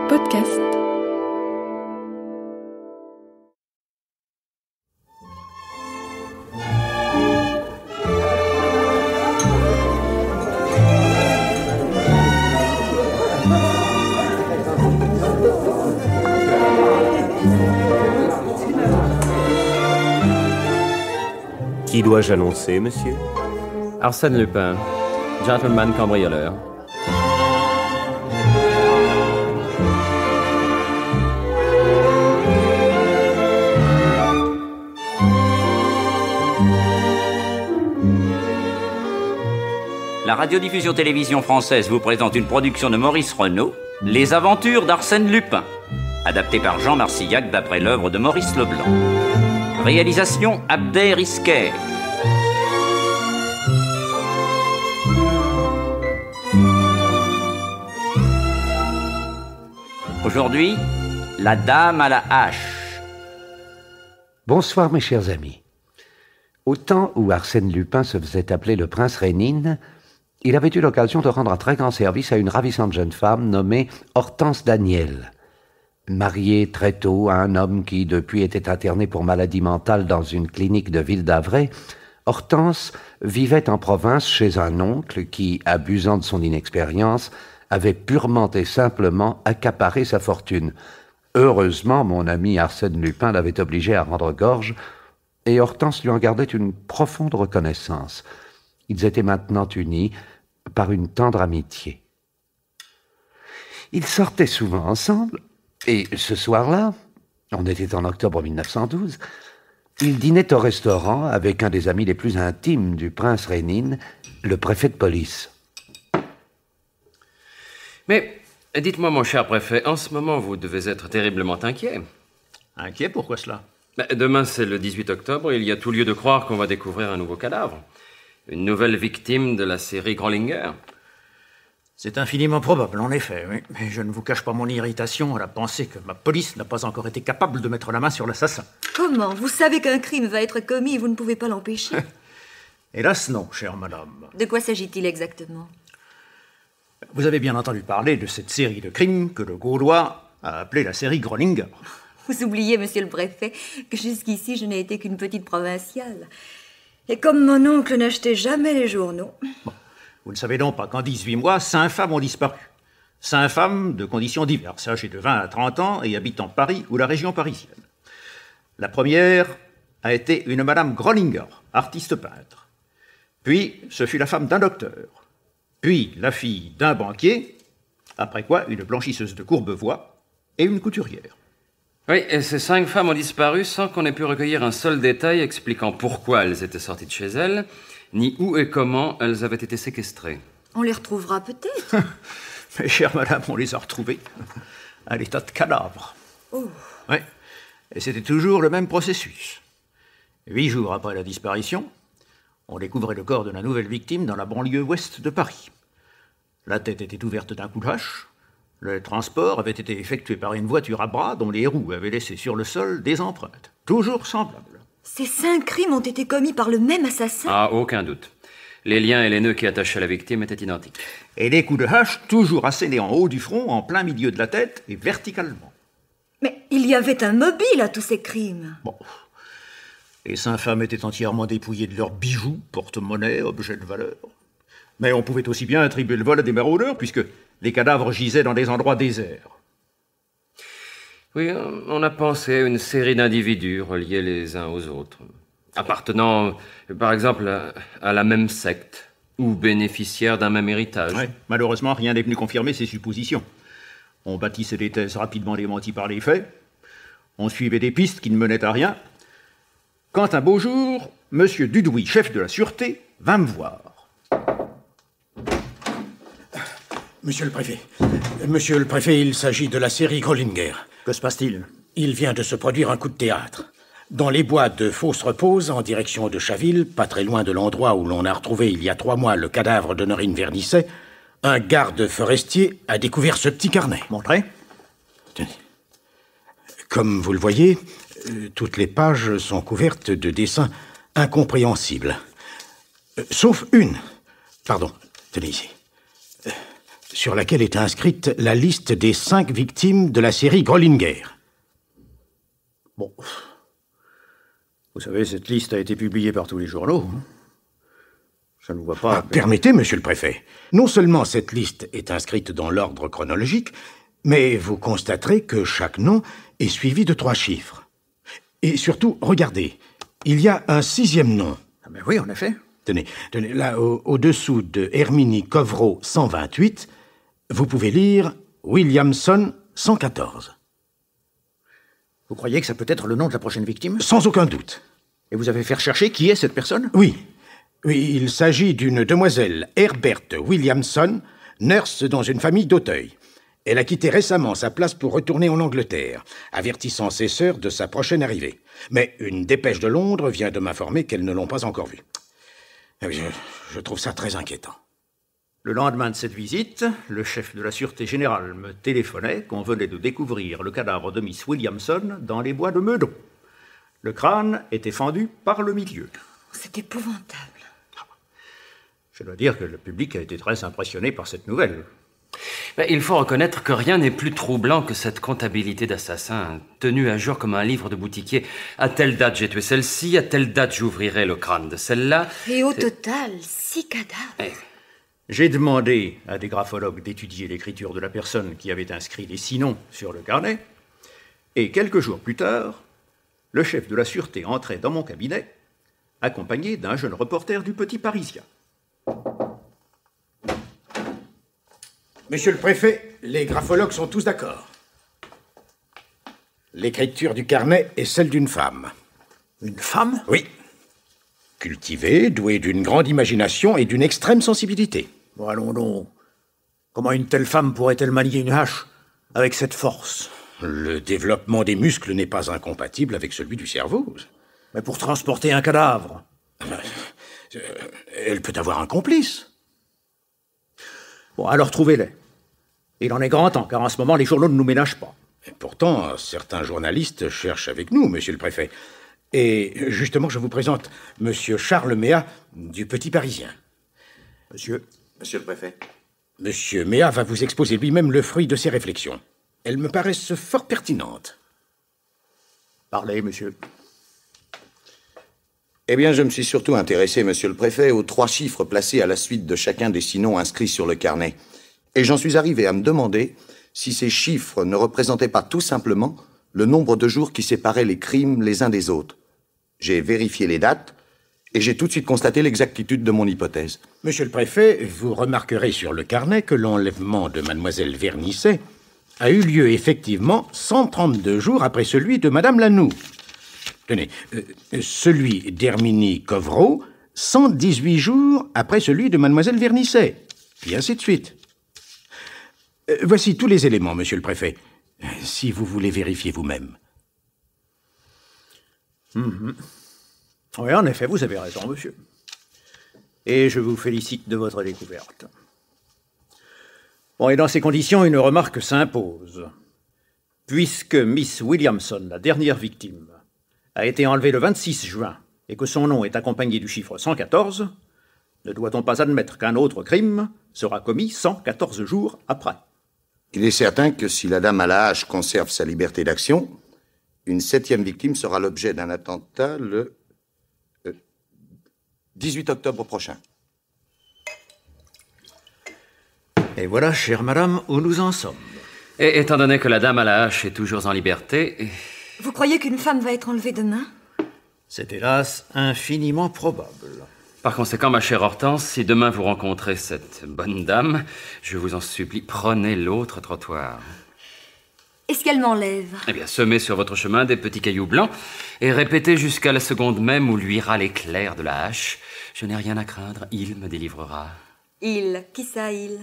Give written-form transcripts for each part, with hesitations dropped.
Podcast. Qui dois-je annoncer, monsieur? Arsène Lupin, gentleman cambrioleur. La radiodiffusion télévision française vous présente une production de Maurice Renaud, Les aventures d'Arsène Lupin, adapté par Jean Marcillac d'après l'œuvre de Maurice Leblanc. Réalisation Abder Isker. Aujourd'hui, la dame à la hache. Bonsoir mes chers amis. Au temps où Arsène Lupin se faisait appeler le prince Rénine, il avait eu l'occasion de rendre un très grand service à une ravissante jeune femme nommée Hortense Daniel. Mariée très tôt à un homme qui depuis était interné pour maladie mentale dans une clinique de Ville-d'Avray, Hortense vivait en province chez un oncle qui, abusant de son inexpérience, avait purement et simplement accaparé sa fortune. Heureusement, mon ami Arsène Lupin l'avait obligé à rendre gorge, et Hortense lui en gardait une profonde reconnaissance. Ils étaient maintenant unis par une tendre amitié. Ils sortaient souvent ensemble, et ce soir-là, on était en octobre 1912, ils dînaient au restaurant avec un des amis les plus intimes du prince Rénine, le préfet de police. Mais, dites-moi, mon cher préfet, en ce moment, vous devez être terriblement inquiet. Inquiet, pourquoi cela? Demain, c'est le 18 octobre, et il y a tout lieu de croire qu'on va découvrir un nouveau cadavre. Une nouvelle victime de la série Grollinger. C'est infiniment probable, en effet, oui. Mais je ne vous cache pas mon irritation à la pensée que ma police n'a pas encore été capable de mettre la main sur l'assassin. Comment? Vous savez qu'un crime va être commis et vous ne pouvez pas l'empêcher? Hélas non, chère madame. De quoi s'agit-il exactement? Vous avez bien entendu parler de cette série de crimes que le Gaulois a appelée la série Grollinger. Vous oubliez, monsieur le préfet, que jusqu'ici je n'ai été qu'une petite provinciale. Et comme mon oncle n'achetait jamais les journaux... Bon. Vous ne savez donc pas qu'en 18 mois, 5 femmes ont disparu. 5 femmes de conditions diverses, âgées de 20 à 30 ans et habitant Paris ou la région parisienne. La première a été une madame Grollinger, artiste peintre. Puis, ce fut la femme d'un docteur. Puis, la fille d'un banquier. Après quoi, une blanchisseuse de Courbevoie et une couturière. Oui, et ces 5 femmes ont disparu sans qu'on ait pu recueillir un seul détail expliquant pourquoi elles étaient sorties de chez elles, ni où et comment elles avaient été séquestrées. On les retrouvera peut-être. Mais chère madame, on les a retrouvées à l'état de cadavres. Oh. Oui, et c'était toujours le même processus. 8 jours après la disparition, on découvrait le corps de la nouvelle victime dans la banlieue ouest de Paris. La tête était ouverte d'un coup de hache. Le transport avait été effectué par une voiture à bras dont les roues avaient laissé sur le sol des empreintes, toujours semblables. Ces 5 crimes ont été commis par le même assassin? Ah, aucun doute. Les liens et les nœuds qui attachaient la victime étaient identiques. Et les coups de hache toujours assénés en haut du front, en plein milieu de la tête et verticalement. Mais il y avait un mobile à tous ces crimes. Bon. Les 5 femmes étaient entièrement dépouillées de leurs bijoux, porte-monnaie, objets de valeur. Mais on pouvait aussi bien attribuer le vol à des maraudeurs, puisque les cadavres gisaient dans des endroits déserts. Oui, on a pensé à une série d'individus reliés les uns aux autres, appartenant, par exemple, à la même secte, ou bénéficiaires d'un même héritage. Ouais, malheureusement, rien n'est venu confirmer ces suppositions. On bâtissait des thèses rapidement démenties par les faits. On suivait des pistes qui ne menaient à rien. Quand un beau jour, M. Dudouis, chef de la sûreté, vint me voir. Monsieur le préfet, il s'agit de la série Grollinger. Que se passe-t-il? Il vient de se produire un coup de théâtre. Dans les bois de Fausse-Repose, en direction de Chaville, pas très loin de l'endroit où l'on a retrouvé il y a 3 mois le cadavre d'Honorine Vernisset, un garde forestier a découvert ce petit carnet. Montrez. Tenez. Comme vous le voyez, toutes les pages sont couvertes de dessins incompréhensibles. Sauf une. Pardon, tenez ici. sur laquelle est inscrite la liste des 5 victimes de la série Grolinger. Bon. Vous savez, cette liste a été publiée par tous les journaux. Je ne vois pas... Permettez, monsieur le préfet. Non seulement cette liste est inscrite dans l'ordre chronologique, mais vous constaterez que chaque nom est suivi de 3 chiffres. Et surtout, regardez, il y a un 6e nom. Ah ben oui, en effet. Tenez, là, au-dessous de Herminie Covreau 128, vous pouvez lire Williamson 114. Vous croyez que ça peut être le nom de la prochaine victime? Sans aucun doute. Et vous avez fait rechercher qui est cette personne? Oui. Oui, il s'agit d'une demoiselle Herbert Williamson, nurse dans une famille d'Auteuil. Elle a quitté récemment sa place pour retourner en Angleterre, avertissant ses sœurs de sa prochaine arrivée. Mais une dépêche de Londres vient de m'informer qu'elles ne l'ont pas encore vue. Je trouve ça très inquiétant. Le lendemain de cette visite, le chef de la Sûreté Générale me téléphonait qu'on venait de découvrir le cadavre de Miss Williamson dans les bois de Meudon. Le crâne était fendu par le milieu. C'est épouvantable. Je dois dire que le public a été très impressionné par cette nouvelle. Mais il faut reconnaître que rien n'est plus troublant que cette comptabilité d'assassins, tenue à jour comme un livre de boutiquier. À telle date, j'ai tué celle-ci, à telle date, j'ouvrirai le crâne de celle-là. Et au total, 6 cadavres. J'ai demandé à des graphologues d'étudier l'écriture de la personne qui avait inscrit les 6 noms sur le carnet, et quelques jours plus tard, le chef de la sûreté entrait dans mon cabinet, accompagné d'un jeune reporter du Petit Parisien. Monsieur le préfet, les graphologues sont tous d'accord. L'écriture du carnet est celle d'une femme. Une femme? Oui. Cultivée, douée d'une grande imagination et d'une extrême sensibilité. Bon, allons donc. Comment une telle femme pourrait-elle manier une hache avec cette force? Le développement des muscles n'est pas incompatible avec celui du cerveau. Mais pour transporter un cadavre? Elle peut avoir un complice. Bon, alors trouvez-les. Il en est grand temps, car en ce moment, les journaux ne nous ménagent pas. Et pourtant, certains journalistes cherchent avec nous, monsieur le préfet. Et justement, je vous présente monsieur Charles Méat, du Petit Parisien. Monsieur le préfet. Monsieur Méat va vous exposer lui-même le fruit de ses réflexions. Elles me paraissent fort pertinentes. Parlez, monsieur. Eh bien, je me suis surtout intéressé, monsieur le préfet, aux 3 chiffres placés à la suite de chacun des 6 noms inscrits sur le carnet. Et j'en suis arrivé à me demander si ces chiffres ne représentaient pas tout simplement le nombre de jours qui séparaient les crimes les uns des autres. J'ai vérifié les dates et j'ai tout de suite constaté l'exactitude de mon hypothèse. Monsieur le préfet, vous remarquerez sur le carnet que l'enlèvement de mademoiselle Vernisset a eu lieu effectivement 132 jours après celui de madame Lanoux. Tenez, celui d'Herminie Covreau, 118 jours après celui de mademoiselle Vernisset, et ainsi de suite. Voici tous les éléments, monsieur le préfet, si vous voulez vérifier vous-même. Oui, en effet, vous avez raison, monsieur. Et je vous félicite de votre découverte. Bon, et dans ces conditions, une remarque s'impose. Puisque Miss Williamson, la dernière victime, a été enlevée le 26 juin et que son nom est accompagné du chiffre 114, ne doit-on pas admettre qu'un autre crime sera commis 114 jours après? Il est certain que si la dame à la hache conserve sa liberté d'action, une 7e victime sera l'objet d'un attentat le 18 octobre prochain. Et voilà, chère madame, où nous en sommes. Et étant donné que la dame à la hache est toujours en liberté... Vous croyez qu'une femme va être enlevée demain? C'est hélas infiniment probable. Par conséquent, ma chère Hortense, si demain vous rencontrez cette bonne dame, je vous en supplie, prenez l'autre trottoir. Est-ce qu'elle m'enlève? Eh bien, semez sur votre chemin des petits cailloux blancs et répétez jusqu'à la seconde même où luira l'éclair de la hache. Je n'ai rien à craindre, il me délivrera. Il? Qui ça, il?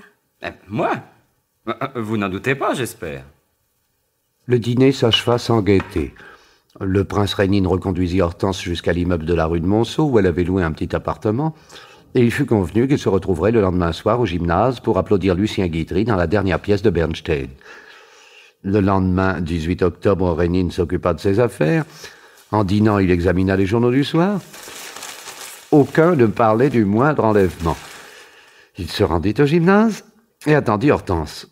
Moi? Vous n'en doutez pas, j'espère. Le dîner s'acheva sans gaieté. Le prince Rénine reconduisit Hortense jusqu'à l'immeuble de la rue de Monceau, où elle avait loué un petit appartement, et il fut convenu qu'ils se retrouveraient le lendemain soir au gymnase pour applaudir Lucien Guitry dans la dernière pièce de Bernstein. Le lendemain, 18 octobre, Rénine s'occupa de ses affaires. En dînant, il examina les journaux du soir. Aucun ne parlait du moindre enlèvement. Il se rendit au gymnase Et attendit Hortense.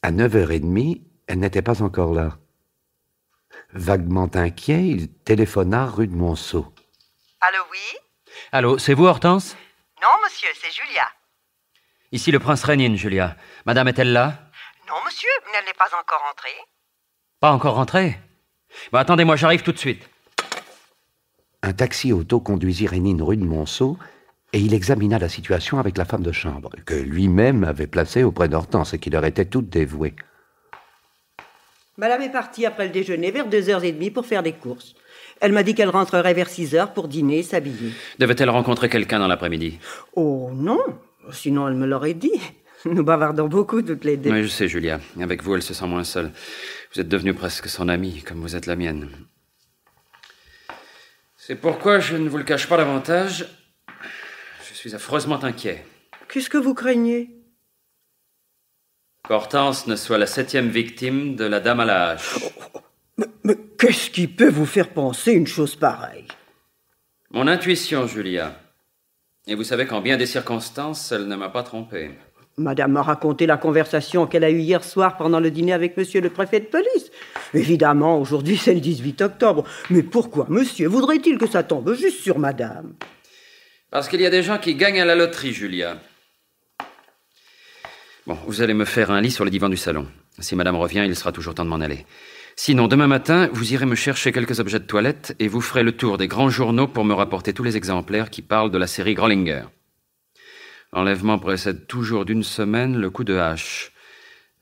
À 9h30, elle n'était pas encore là. Vaguement inquiet, il téléphona rue de Monceau. Allô, oui? Allô, c'est vous, Hortense? Non, monsieur, c'est Julia. Ici le prince Rénine, Julia. Madame est-elle là? Non, monsieur, elle n'est pas encore entrée. Pas encore rentrée? Bon, attendez-moi, j'arrive tout de suite. Un taxi-auto conduisit Rénine rue de Monceau et il examina la situation avec la femme de chambre, que lui-même avait placée auprès d'Hortense et qui leur était toute dévouée. Madame est partie après le déjeuner vers 2h30 pour faire des courses. Elle m'a dit qu'elle rentrerait vers 6h pour dîner et s'habiller. Devait-elle rencontrer quelqu'un dans l'après-midi? Oh non, sinon elle me l'aurait dit. Nous bavardons beaucoup toutes les deux. Oui, je sais, Julia. Avec vous, elle se sent moins seule. Vous êtes devenue presque son amie, comme vous êtes la mienne. C'est pourquoi je ne vous le cache pas davantage. Je suis affreusement inquiet. Qu'est-ce que vous craignez? Qu'Hortense ne soit la 7e victime de la dame à la hache. Mais qu'est-ce qui peut vous faire penser une chose pareille? Mon intuition, Julia. Et vous savez qu'en bien des circonstances, elle ne m'a pas trompé. Madame m'a raconté la conversation qu'elle a eue hier soir pendant le dîner avec monsieur le préfet de police. Évidemment, aujourd'hui c'est le 18 octobre. Mais pourquoi monsieur voudrait-il que ça tombe juste sur madame? Parce qu'il y a des gens qui gagnent à la loterie, Julia. Bon, vous allez me faire un lit sur le divan du salon. Si madame revient, il sera toujours temps de m'en aller. Sinon, demain matin, vous irez me chercher quelques objets de toilette et vous ferez le tour des grands journaux pour me rapporter tous les exemplaires qui parlent de la série Grollinger. L'enlèvement précède toujours d'une semaine le coup de hache.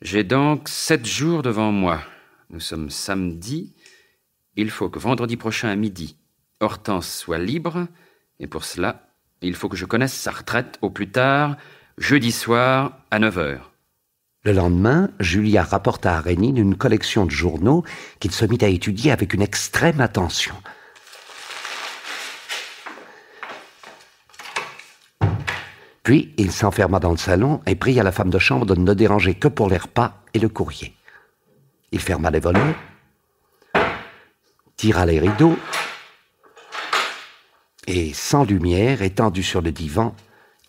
J'ai donc 7 jours devant moi. Nous sommes samedi. Il faut que vendredi prochain à midi, Hortense soit libre. Et pour cela, il faut que je connaisse sa retraite au plus tard, jeudi soir à 9h. Le lendemain, Julia rapporta à Rénine une collection de journaux qu'il se mit à étudier avec une extrême attention. Puis, il s'enferma dans le salon et pria la femme de chambre de ne déranger que pour les repas et le courrier. Il ferma les volets, tira les rideaux et, sans lumière, étendu sur le divan,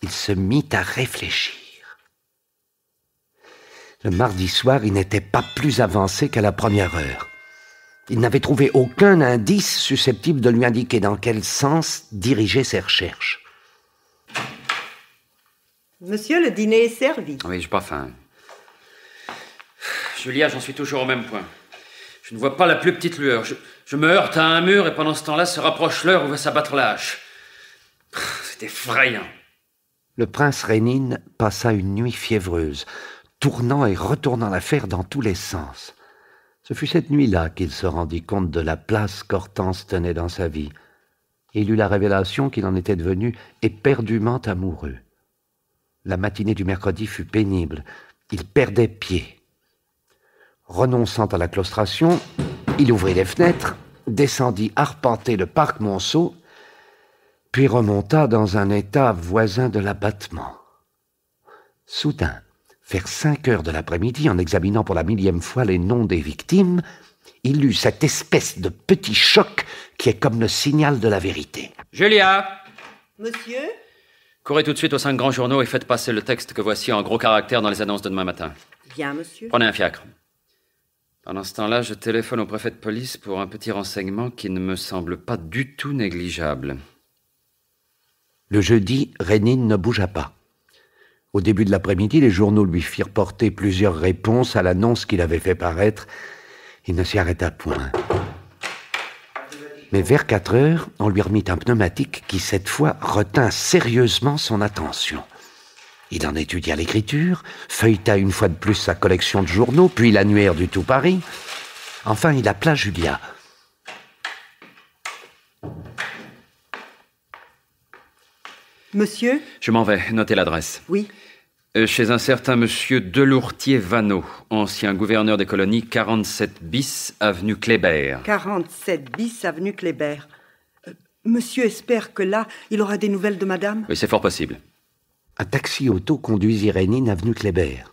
il se mit à réfléchir. Le mardi soir, il n'était pas plus avancé qu'à la première heure. Il n'avait trouvé aucun indice susceptible de lui indiquer dans quel sens diriger ses recherches. Monsieur, le dîner est servi. Oui, j'ai pas faim. Julia, j'en suis toujours au même point. Je ne vois pas la plus petite lueur. Je me heurte à un mur et pendant ce temps-là se rapproche l'heure où va s'abattre la hache. C'est effrayant. Le prince Rénine passa une nuit fiévreuse, tournant et retournant l'affaire dans tous les sens. Ce fut cette nuit-là qu'il se rendit compte de la place qu'Hortense tenait dans sa vie. Il eut la révélation qu'il en était devenu éperdument amoureux. La matinée du mercredi fut pénible. Il perdait pied. Renonçant à la claustration, il ouvrit les fenêtres, descendit arpenter le parc Monceau, puis remonta dans un état voisin de l'abattement. Soudain, vers 5h de l'après-midi, en examinant pour la 1000e fois les noms des victimes, il eut cette espèce de petit choc qui est comme le signal de la vérité. Julia! Monsieur? Courez tout de suite aux 5 grands journaux et faites passer le texte que voici en gros caractères dans les annonces de demain matin. Bien, monsieur. Prenez un fiacre. Pendant ce temps-là, je téléphone au préfet de police pour un petit renseignement qui ne me semble pas du tout négligeable. Le jeudi, Rénine ne bougea pas. Au début de l'après-midi, les journaux lui firent porter plusieurs réponses à l'annonce qu'il avait fait paraître. Il ne s'y arrêta point. Mais vers 4h, on lui remit un pneumatique qui, cette fois, retint sérieusement son attention. Il en étudia l'écriture, feuilleta une fois de plus sa collection de journaux, puis l'annuaire du Tout Paris. Enfin, il appela Julia. Monsieur? Je m'en vais, notez l'adresse. Oui. Chez un certain monsieur Delourtier-Vanneau, ancien gouverneur des colonies, 47 bis, avenue Kléber. 47 bis, avenue Kléber. Monsieur espère que là, il aura des nouvelles de madame? Oui, c'est fort possible. Un taxi-auto conduisit Rénine avenue Kléber.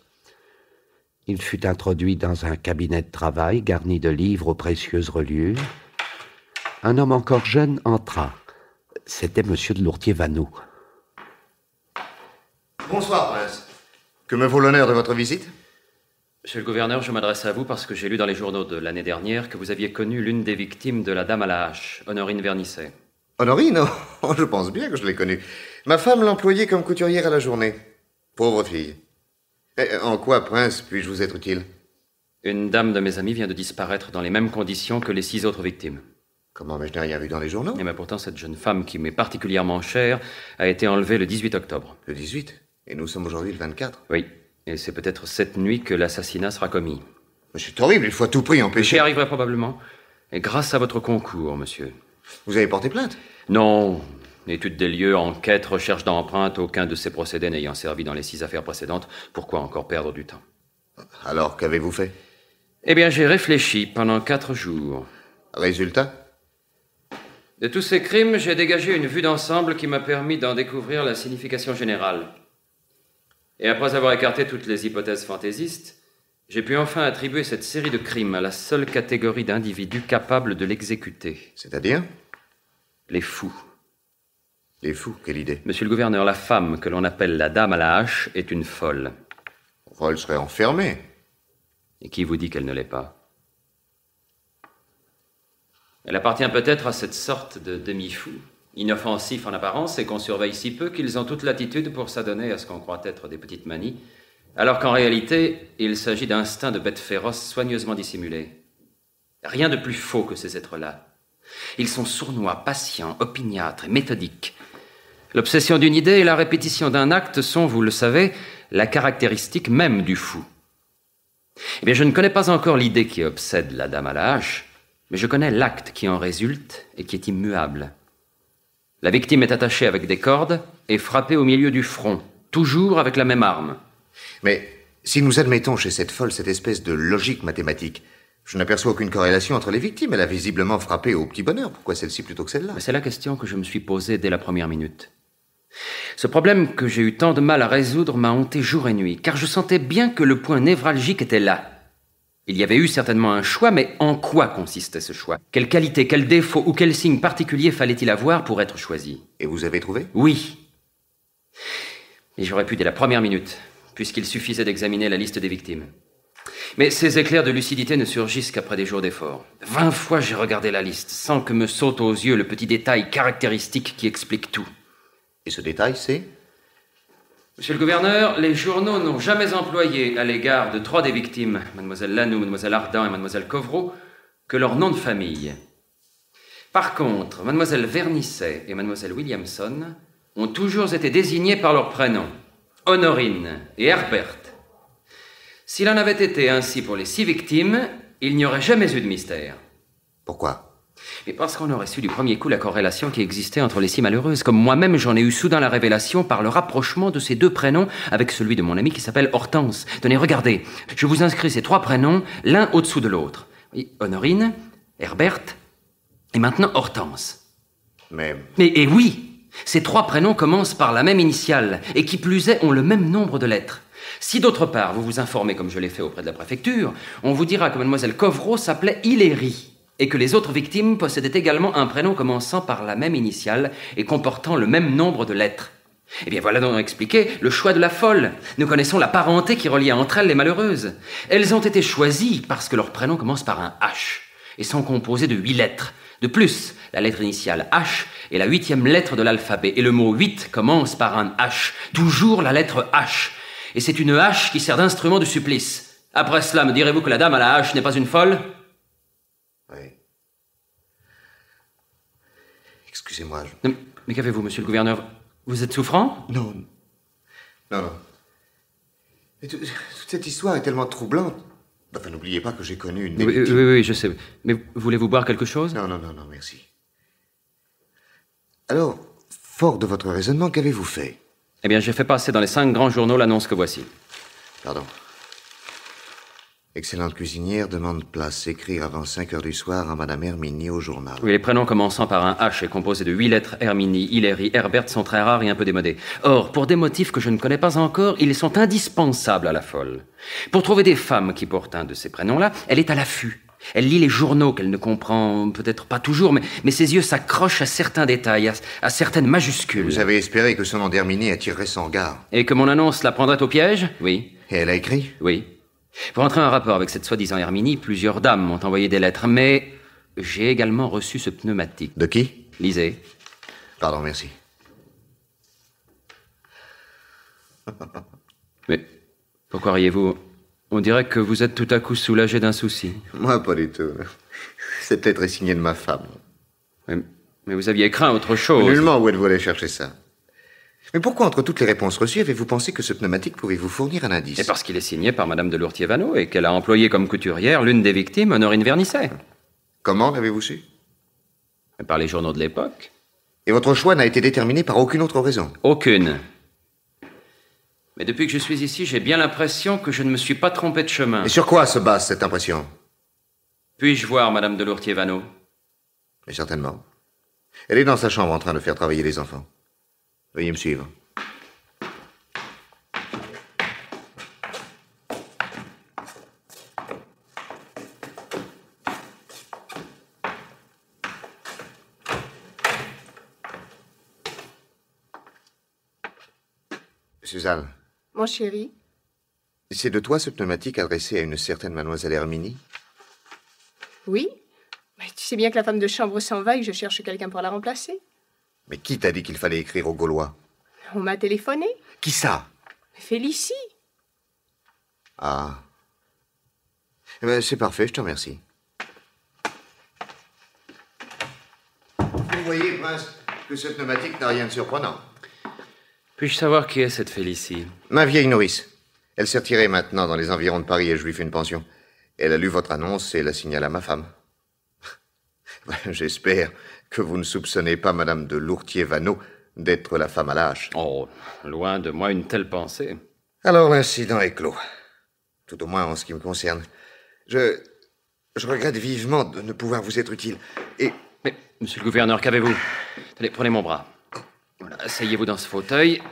Il fut introduit dans un cabinet de travail garni de livres aux précieuses reliures. Un homme encore jeune entra. C'était monsieur Delourtier-Vanneau. Bonsoir, prince. Que me vaut l'honneur de votre visite? Monsieur le gouverneur, je m'adresse à vous parce que j'ai lu dans les journaux de l'année dernière que vous aviez connu l'une des victimes de la dame à la hache, Honorine Vernisset. Honorine? Oh, je pense bien que je l'ai connue. Ma femme l'employait comme couturière à la journée. Pauvre fille. En quoi, prince, puis-je vous être utile? Une dame de mes amis vient de disparaître dans les mêmes conditions que les 6 autres victimes. Comment, mais je n'ai rien vu dans les journaux? Et mais pourtant, cette jeune femme qui m'est particulièrement chère a été enlevée le 18 octobre. Le 18? Et nous sommes aujourd'hui le 24? Oui, et c'est peut-être cette nuit que l'assassinat sera commis. Mais c'est horrible, il faut à tout prix empêcher... J'y arriverai probablement. Et grâce à votre concours, monsieur. Vous avez porté plainte? Non. Étude des lieux, enquête, recherche d'empreintes, aucun de ces procédés n'ayant servi dans les 6 affaires précédentes. Pourquoi encore perdre du temps? Alors, qu'avez-vous fait? Eh bien, j'ai réfléchi pendant 4 jours. Résultat? De tous ces crimes, j'ai dégagé une vue d'ensemble qui m'a permis d'en découvrir la signification générale. Et après avoir écarté toutes les hypothèses fantaisistes, j'ai pu enfin attribuer cette série de crimes à la seule catégorie d'individus capables de l'exécuter. C'est-à-dire? Les fous. Les fous, quelle idée? Monsieur le gouverneur, la femme que l'on appelle la dame à la hache est une folle. Oh, elle serait enfermée. Et qui vous dit qu'elle ne l'est pas? Elle appartient peut-être à cette sorte de demi-fou, inoffensif en apparence et qu'on surveille si peu qu'ils ont toute latitude pour s'adonner à ce qu'on croit être des petites manies, alors qu'en réalité, il s'agit d'instincts de bêtes féroces soigneusement dissimulés. Rien de plus faux que ces êtres-là. Ils sont sournois, patients, opiniâtres et méthodiques. L'obsession d'une idée et la répétition d'un acte sont, vous le savez, la caractéristique même du fou. Eh bien, je ne connais pas encore l'idée qui obsède la dame à la hache, mais je connais l'acte qui en résulte et qui est immuable. La victime est attachée avec des cordes et frappée au milieu du front, toujours avec la même arme. Mais si nous admettons chez cette folle cette espèce de logique mathématique, je n'aperçois aucune corrélation entre les victimes. Elle a visiblement frappé au petit bonheur. Pourquoi celle-ci plutôt que celle-là? C'est la question que je me suis posée dès la première minute. Ce problème que j'ai eu tant de mal à résoudre m'a hanté jour et nuit, car je sentais bien que le point névralgique était là. Il y avait eu certainement un choix, mais en quoi consistait ce choix? Quelle qualité, quel défaut ou quel signe particulier fallait-il avoir pour être choisi? Et vous avez trouvé? Oui. Et j'aurais pu dès la première minute, puisqu'il suffisait d'examiner la liste des victimes. Mais ces éclairs de lucidité ne surgissent qu'après des jours d'efforts. 20 fois j'ai regardé la liste, sans que me saute aux yeux le petit détail caractéristique qui explique tout. Et ce détail, c'est? Monsieur le gouverneur, les journaux n'ont jamais employé à l'égard de 3 des victimes, mademoiselle Lanoux, mademoiselle Ardant et mademoiselle Covreau, que leur nom de famille. Par contre, mademoiselle Vernisset et mademoiselle Williamson ont toujours été désignées par leur prénom, Honorine et Herbert. S'il en avait été ainsi pour les 6 victimes, il n'y aurait jamais eu de mystère. Pourquoi? Mais parce qu'on aurait su du premier coup la corrélation qui existait entre les 6 malheureuses, comme moi-même j'en ai eu soudain la révélation par le rapprochement de ces 2 prénoms avec celui de mon ami qui s'appelle Hortense. Tenez, regardez, je vous inscris ces 3 prénoms, l'un au-dessous de l'autre. Oui, Honorine, Herbert, et maintenant Hortense. Mais et oui, ces 3 prénoms commencent par la même initiale, et qui plus est, ont le même nombre de lettres. Si d'autre part, vous vous informez comme je l'ai fait auprès de la préfecture, on vous dira que mademoiselle Covreau s'appelait Hilérie, et que les autres victimes possédaient également un prénom commençant par la même initiale et comportant le même nombre de lettres. Eh bien, voilà donc expliqué le choix de la folle. Nous connaissons la parenté qui reliait entre elles les malheureuses. Elles ont été choisies parce que leur prénom commence par un H et sont composés de 8 lettres. De plus, la lettre initiale H est la 8e lettre de l'alphabet, et le mot 8 commence par un H, toujours la lettre H. Et c'est une hache qui sert d'instrument du supplice. Après cela, me direz-vous que la dame à la hache n'est pas une folle? Oui. Excusez-moi, Mais qu'avez-vous, monsieur le gouverneur? Vous êtes souffrant? Non. Non. Mais toute cette histoire est tellement troublante. Enfin, n'oubliez pas que j'ai connu une... Oui, je sais. Mais voulez-vous boire quelque chose? Non, merci. Alors, fort de votre raisonnement, qu'avez-vous fait? Eh bien, j'ai fait passer dans les 5 grands journaux l'annonce que voici. Pardon. Excellente cuisinière demande place. Écrire avant 5 heures du soir à Madame Herminie au journal. Oui, les prénoms commençant par un H et composés de 8 lettres Herminie, Hilérie, Herbert sont très rares et un peu démodés. Or, pour des motifs que je ne connais pas encore, ils sont indispensables à la folle. Pour trouver des femmes qui portent un de ces prénoms-là, elle est à l'affût. Elle lit les journaux qu'elle ne comprend peut-être pas toujours, mais ses yeux s'accrochent à certains détails, à certaines majuscules. Vous avez espéré que son nom d'Herminie attirerait son regard. Et que mon annonce la prendrait au piège? Oui. Et elle a écrit? Oui. Pour entrer en rapport avec cette soi-disant Herminie, plusieurs dames m'ont envoyé des lettres, mais j'ai également reçu ce pneumatique. De qui? Lisez. Pardon, merci. Mais pourquoi riez-vous? On dirait que vous êtes tout à coup soulagé d'un souci. Moi, pas du tout. Cette lettre est signée de ma femme. Mais vous aviez craint autre chose. Nullement, où êtes-vous allé chercher ça? Mais pourquoi, entre toutes les réponses reçues, avez-vous pensé que ce pneumatique pouvait vous fournir un indice? Et parce qu'il est signé par Madame de Lourtier-Vaneau et qu'elle a employé comme couturière l'une des victimes, Honorine Vernisset. Comment l'avez-vous su? Par les journaux de l'époque. Et votre choix n'a été déterminé par aucune autre raison? Aucune. Mais depuis que je suis ici, j'ai bien l'impression que je ne me suis pas trompé de chemin. Et sur quoi se base cette impression? Puis-je voir Madame de Lourtier-Vaneau? Mais certainement. Elle est dans sa chambre en train de faire travailler les enfants. Veuillez me suivre. Suzanne. Mon chéri. C'est de toi ce pneumatique adressé à une certaine mademoiselle Herminie? Oui. Mais tu sais bien que la femme de chambre s'en va et que je cherche quelqu'un pour la remplacer. Mais qui t'a dit qu'il fallait écrire aux Gaulois? On m'a téléphoné. Qui ça? Félicie. Ah. Eh ben, c'est parfait, je te remercie. Vous voyez, Prince, que ce pneumatique n'a rien de surprenant. Puis-je savoir qui est cette Félicie? Ma vieille nourrice. Elle s'est retirée maintenant dans les environs de Paris et je lui fais une pension. Elle a lu votre annonce et la signale à ma femme. J'espère que vous ne soupçonnez pas Madame de Lourtier-Vaneau d'être la femme à lâche. Oh, loin de moi une telle pensée. Alors l'incident est clos. Tout au moins en ce qui me concerne. Je regrette vivement de ne pouvoir vous être utile. Mais, monsieur le gouverneur, qu'avez-vous? Allez, prenez mon bras. Voilà, asseyez-vous dans ce fauteuil.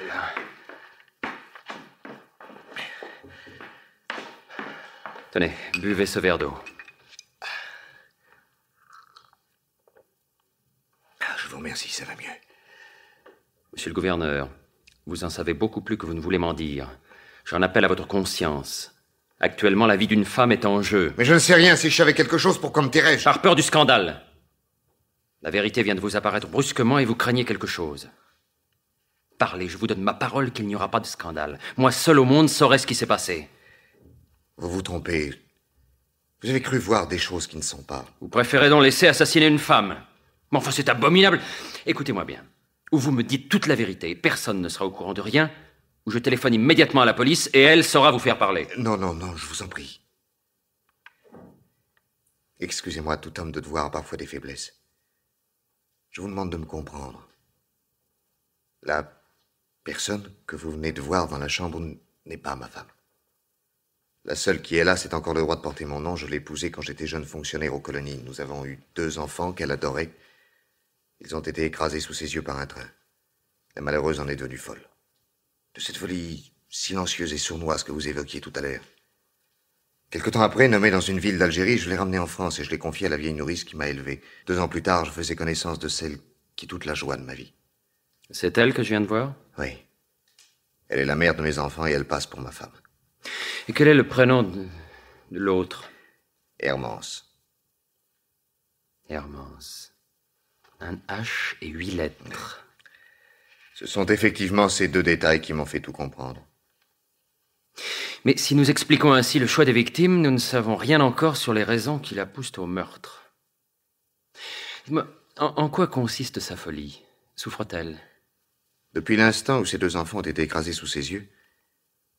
Là. Tenez, buvez ce verre d'eau. Je vous remercie, ça va mieux. Monsieur le gouverneur, vous en savez beaucoup plus que vous ne voulez m'en dire. J'en appelle à votre conscience. Actuellement, la vie d'une femme est en jeu. Mais je ne sais rien. Si je savais quelque chose, pourquoi me tairais-je? Par peur du scandale. La vérité vient de vous apparaître brusquement et vous craignez quelque chose. Parlez, je vous donne ma parole qu'il n'y aura pas de scandale. Moi seul au monde saurais ce qui s'est passé. Vous vous trompez. Vous avez cru voir des choses qui ne sont pas. Vous préférez donc laisser assassiner une femme? Mais enfin, c'est abominable. Écoutez-moi bien. Ou vous me dites toute la vérité, personne ne sera au courant de rien, ou je téléphone immédiatement à la police et elle saura vous faire parler. Non, je vous en prie. Excusez-moi, tout homme de devoir a parfois des faiblesses. Je vous demande de me comprendre. La personne que vous venez de voir dans la chambre n'est pas ma femme. La seule qui est là, c'est encore le droit de porter mon nom. Je l'ai épousée quand j'étais jeune fonctionnaire aux colonies. Nous avons eu 2 enfants qu'elle adorait. Ils ont été écrasés sous ses yeux par un train. La malheureuse en est devenue folle. De cette folie silencieuse et sournoise que vous évoquiez tout à l'heure. Quelque temps après, nommé dans une ville d'Algérie, je l'ai ramenée en France et je l'ai confiée à la vieille nourrice qui m'a élevé. 2 ans plus tard, je faisais connaissance de celle qui est toute la joie de ma vie. C'est elle que je viens de voir? Oui. Elle est la mère de mes enfants et elle passe pour ma femme. Et quel est le prénom de l'autre? Hermance. Hermance. Un H et 8 lettres. Ce sont effectivement ces 2 détails qui m'ont fait tout comprendre. Mais si nous expliquons ainsi le choix des victimes, nous ne savons rien encore sur les raisons qui la poussent au meurtre. Dis-moi, en quoi consiste sa folie? Souffre-t-elle? Depuis l'instant où ces 2 enfants ont été écrasés sous ses yeux,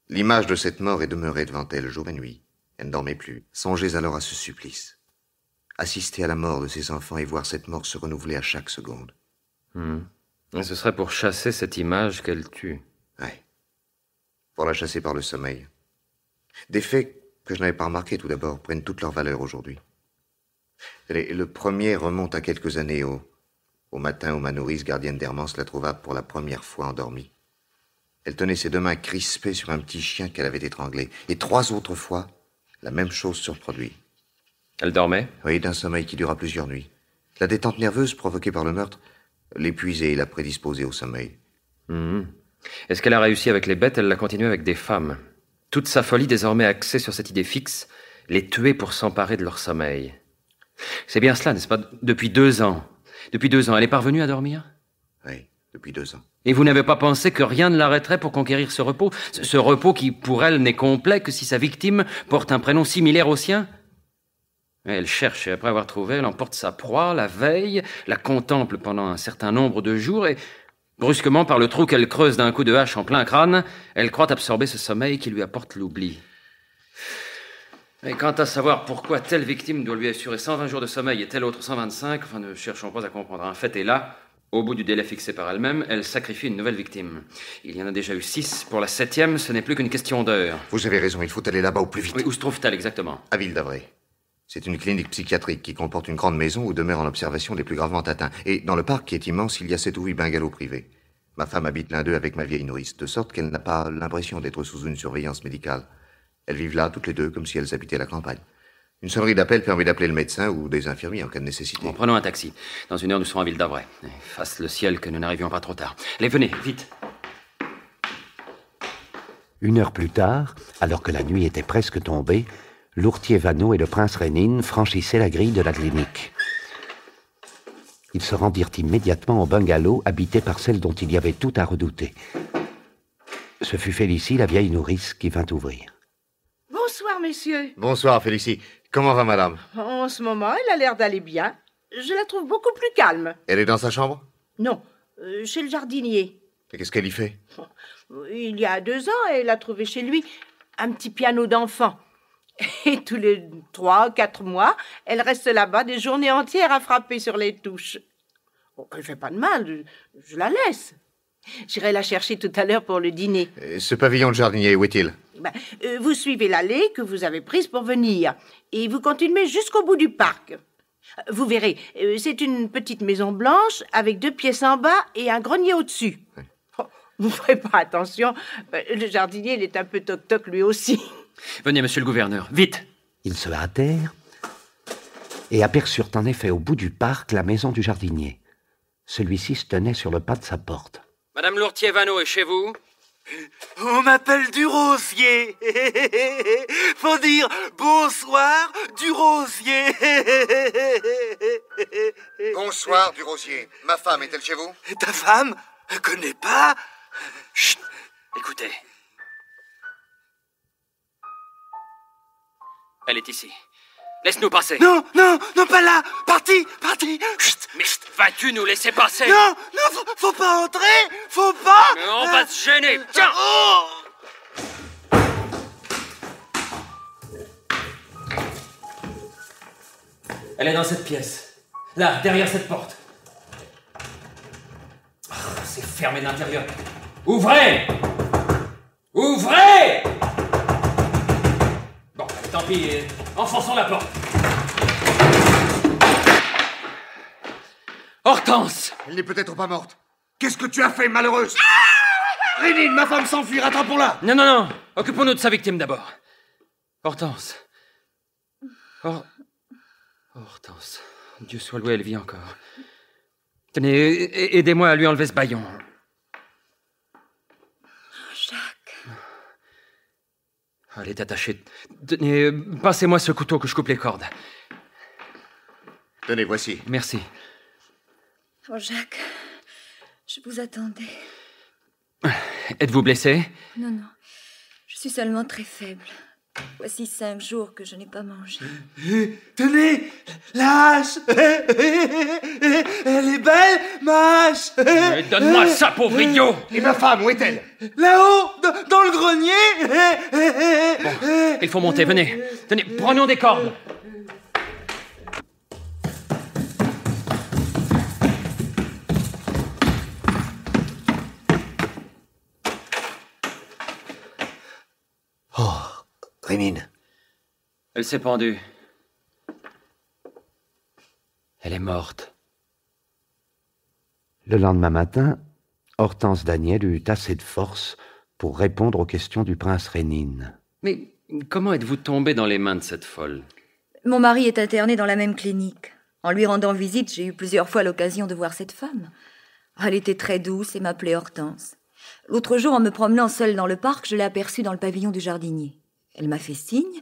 l'image de cette mort est demeurée devant elle jour et nuit. Elle ne dormait plus. Songez alors à ce supplice. Assister à la mort de ses enfants et voir cette mort se renouveler à chaque seconde. Et ce serait pour chasser cette image qu'elle tue. Oui. Pour la chasser par le sommeil. Des faits que je n'avais pas remarqués tout d'abord prennent toute leur valeur aujourd'hui. Le premier remonte à quelques années au matin où ma nourrice, gardienne d'Hermance, la trouva pour la première fois endormie. Elle tenait ses 2 mains crispées sur un petit chien qu'elle avait étranglé. Et 3 autres fois, la même chose se reproduit. Elle dormait? Oui, d'un sommeil qui dura plusieurs nuits. La détente nerveuse provoquée par le meurtre l'épuisait et la prédisposait au sommeil. Est-ce qu'elle a réussi avec les bêtes? Elle l'a continué avec des femmes. Toute sa folie désormais axée sur cette idée fixe, les tuer pour s'emparer de leur sommeil. C'est bien cela, n'est-ce pas? Depuis 2 ans. Depuis 2 ans, elle est parvenue à dormir? Oui, depuis 2 ans. Et vous n'avez pas pensé que rien ne l'arrêterait pour conquérir ce repos? Ce repos qui, pour elle, n'est complet que si sa victime porte un prénom similaire au sien? Elle cherche, et après avoir trouvé, elle emporte sa proie, la veille, la contemple pendant un certain nombre de jours, et brusquement, par le trou qu'elle creuse d'un coup de hache en plein crâne, elle croit absorber ce sommeil qui lui apporte l'oubli. Et quant à savoir pourquoi telle victime doit lui assurer 120 jours de sommeil et telle autre 125, enfin, ne cherchons pas à comprendre. Un fait est là, au bout du délai fixé par elle-même, elle sacrifie une nouvelle victime. Il y en a déjà eu 6. Pour la 7e, ce n'est plus qu'une question d'heure. Vous avez raison, il faut aller là-bas au plus vite. Oui, où se trouve-t-elle exactement? À Ville d'Avray. C'est une clinique psychiatrique qui comporte une grande maison où demeurent en observation les plus gravement atteints. Et dans le parc, qui est immense, il y a 7 ou 8 bungalows privés. Ma femme habite l'un d'eux avec ma vieille nourrice, de sorte qu'elle n'a pas l'impression d'être sous une surveillance médicale. Elles vivent là, toutes les deux, comme si elles habitaient la campagne. Une sonnerie d'appel permet d'appeler le médecin ou des infirmiers en cas de nécessité. Bon, prenons un taxi. Dans 1 heure, nous serons à Ville d'Avray. Fasse le ciel que nous n'arrivions pas trop tard. Allez, venez, vite. 1 heure plus tard, alors que la nuit était presque tombée, Lourtier Vaneau et le prince Rénine franchissaient la grille de la clinique. Ils se rendirent immédiatement au bungalow habité par celle dont il y avait tout à redouter. Ce fut Félicie, la vieille nourrice, qui vint ouvrir. Bonsoir, messieurs. Bonsoir, Félicie. Comment va madame? En ce moment, elle a l'air d'aller bien. Je la trouve beaucoup plus calme. Elle est dans sa chambre? Non, chez le jardinier. Et qu'est-ce qu'elle y fait? Il y a 2 ans, elle a trouvé chez lui un petit piano d'enfant. Et tous les 3, 4 mois, elle reste là-bas des journées entières à frapper sur les touches. Elle fait pas de mal, je la laisse. J'irai la chercher tout à l'heure pour le dîner. Et ce pavillon de jardinier, où est-il? Vous suivez l'allée que vous avez prise pour venir. Et vous continuez jusqu'au bout du parc. Vous verrez, c'est une petite maison blanche avec 2 pièces en bas et un grenier au-dessus. Oui. Vous ne ferez pas attention, le jardinier, il est un peu toc-toc lui aussi. Venez, monsieur le gouverneur, vite! Ils se hâtèrent et aperçurent en effet au bout du parc la maison du jardinier. Celui-ci se tenait sur le pas de sa porte. Madame Lourtier-Vaneau est chez vous? On m'appelle Durosier. Faut dire bonsoir, Durosier. Bonsoir, Durosier. Ma femme est-elle chez vous? Ta femme? Connais pas? Chut! Écoutez. Elle est ici. Laisse-nous passer. Non, non, non, pas là. Parti, parti. Chut. Mais vas-tu nous laisser passer? Non, non, faut pas entrer. Faut pas. Mais on va se gêner. Tiens. Elle est dans cette pièce. Là, derrière cette porte. Oh, c'est fermé de l'intérieur. Ouvrez! Ouvrez! Bon, tant pis, enfonçons la porte. Hortense! Elle n'est peut-être pas morte. Qu'est-ce que tu as fait, malheureuse? Rénine, ma femme s'enfuit, rattrapons-la! Non, non, non, occupons-nous de sa victime d'abord. Hortense. Hortense. Dieu soit loué, elle vit encore. Tenez, aidez-moi à lui enlever ce bâillon. Jacques. Elle est attachée. Tenez, passez-moi ce couteau que je coupe les cordes. Tenez, voici. Merci. Oh, Jacques, je vous attendais. Êtes-vous blessé? Non, non. Je suis seulement très faible. Voici 5 jours que je n'ai pas mangé. Tenez, la hache. Elle est belle, ma hache. Donne-moi ça, pauvre idiot. Et ma femme, où est-elle? Là-haut, dans le grenier. Bon, il faut monter, venez. Tenez, prenons des cordes. Rénine. Elle s'est pendue. Elle est morte. Le lendemain matin, Hortense Daniel eut assez de force pour répondre aux questions du prince Rénine. Mais comment êtes-vous tombé dans les mains de cette folle? Mon mari est interné dans la même clinique. En lui rendant visite, j'ai eu plusieurs fois l'occasion de voir cette femme. Elle était très douce et m'appelait Hortense. L'autre jour, en me promenant seule dans le parc, je l'ai aperçue dans le pavillon du jardinier. Elle m'a fait signe.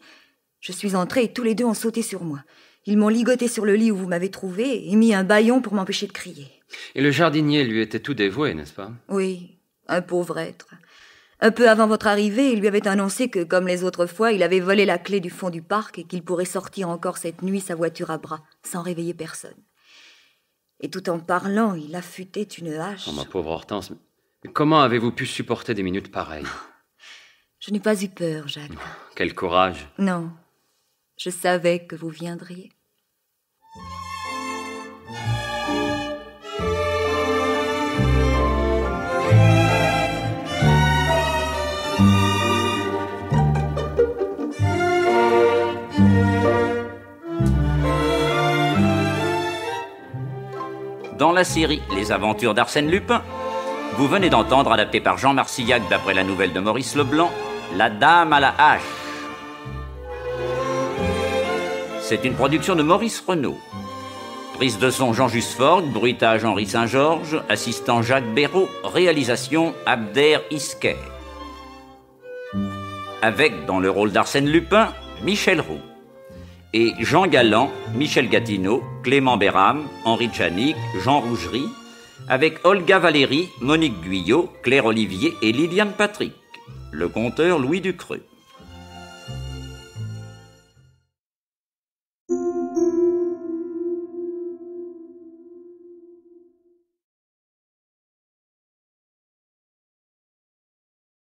Je suis entrée et tous les deux ont sauté sur moi. Ils m'ont ligoté sur le lit où vous m'avez trouvée et mis un bâillon pour m'empêcher de crier. Et le jardinier lui était tout dévoué, n'est-ce pas? Oui, un pauvre être. Un peu avant votre arrivée, il lui avait annoncé que, comme les autres fois, il avait volé la clé du fond du parc et qu'il pourrait sortir encore cette nuit sa voiture à bras, sans réveiller personne. Et tout en parlant, il affûtait une hache. Oh, ma pauvre Hortense, mais comment avez-vous pu supporter des minutes pareilles? Je n'ai pas eu peur, Jacques. Quel courage. Non, je savais que vous viendriez. Dans la série Les aventures d'Arsène Lupin, vous venez d'entendre, adapté par Jean Marcillac d'après la nouvelle de Maurice Leblanc, La Dame à la hache. C'est une production de Maurice Renaud. Prise de son Jean-Just Forgue, bruitage Henri Saint-Georges, assistant Jacques Béraud, réalisation Abder Isker. Avec, dans le rôle d'Arsène Lupin, Michel Roux. Et Jean Galland, Michel Gatineau, Clément Béram, Henri Djanik, Jean Rougerie, avec Olga Valéry, Monique Guyot, Claire Olivier et Liliane Patrick. Le conteur Louis Ducreux.